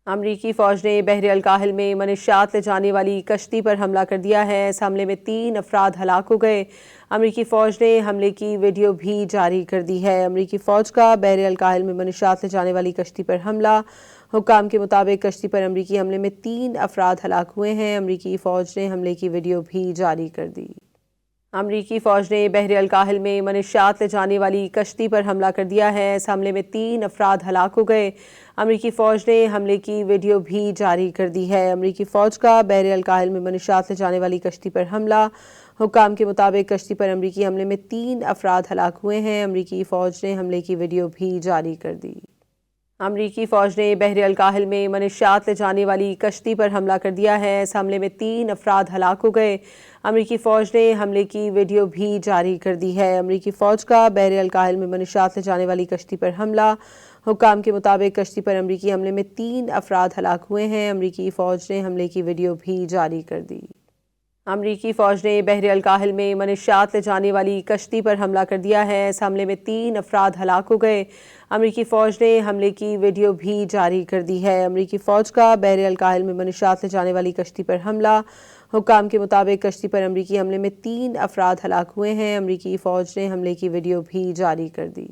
امریکی فوج نے بحر الکاہل میں منشیات لے جانے والی کشتی پر حملہ کر دیا ہے۔ اس حملے میں 3 افراد ہلاک ہو گئے۔ امریکی فوج نے حملے کی ویڈیو بھی جاری کر دی ہے۔ امریکی فوج کا بحر الکاہل میں منشیات لے جانے والی کشتی پر حملہ۔ حکام کے مطابق کشتی پر امریکی حملے میں 3 افراد ہلاک ہوئے ہیں۔ امریکی فوج نے حملے کی ویڈیو بھی جاری کر دی۔ امریکی فوج نے بحر الکاہل میں منشیات لے جانے والی کشتی پر حملہ کر دیا ہے۔ اس حملے میں 3 افراد ہلاک ہو گئے۔ امریکی فوج نے حملے کی ویڈیو بھی جاری کر دی ہے۔ امریکی فوج کا بحر الکاہل میں منشیات لے جانے والی کشتی پر حملہ۔ حکام کے مطابق کشتی پر امریکی حملے میں 3 افراد ہلاک ہوئے ہیں۔ امریکی فوج نے حملے کی ویڈیو بھی جاری کر دی۔ امریکی فوج نے بحر الکاہل میں منشیات لے جانے والی کشتی پر حملہ کر دیا ہے۔ اس حملے میں 3 افراد ہلاک ہو گئے۔ امریکی فوج نے حملے کی ویڈیو بھی جاری کر دی ہے۔ امریکی فوج کا بحر الکاہل میں منشیات لے جانے والی کشتی پر حملہ۔ حکام کے مطابق کشتی پر امریکی حملے میں 3 افراد ہلاک ہوئے ہیں۔ امریکی فوج نے حملے کی ویڈیو بھی جاری کر دی۔ امریکی فوج نے بحر الکاہل میں منشیات لے جانے والی کشتی پر حملہ کر دیا ہے۔ اس حملے میں 3 افراد ہلاک ہو گئے۔ امریکی فوج نے حملے کی ویڈیو بھی جاری کر دی ہے۔ امریکی فوج کا بحر الکاہل میں منشیات لے جانے والی کشتی پر حملہ۔ حکام کے مطابق کشتی پر امریکی حملے میں 3 افراد ہلاک ہوئے ہیں۔ امریکی فوج نے حملے کی ویڈیو بھی جاری کر دی۔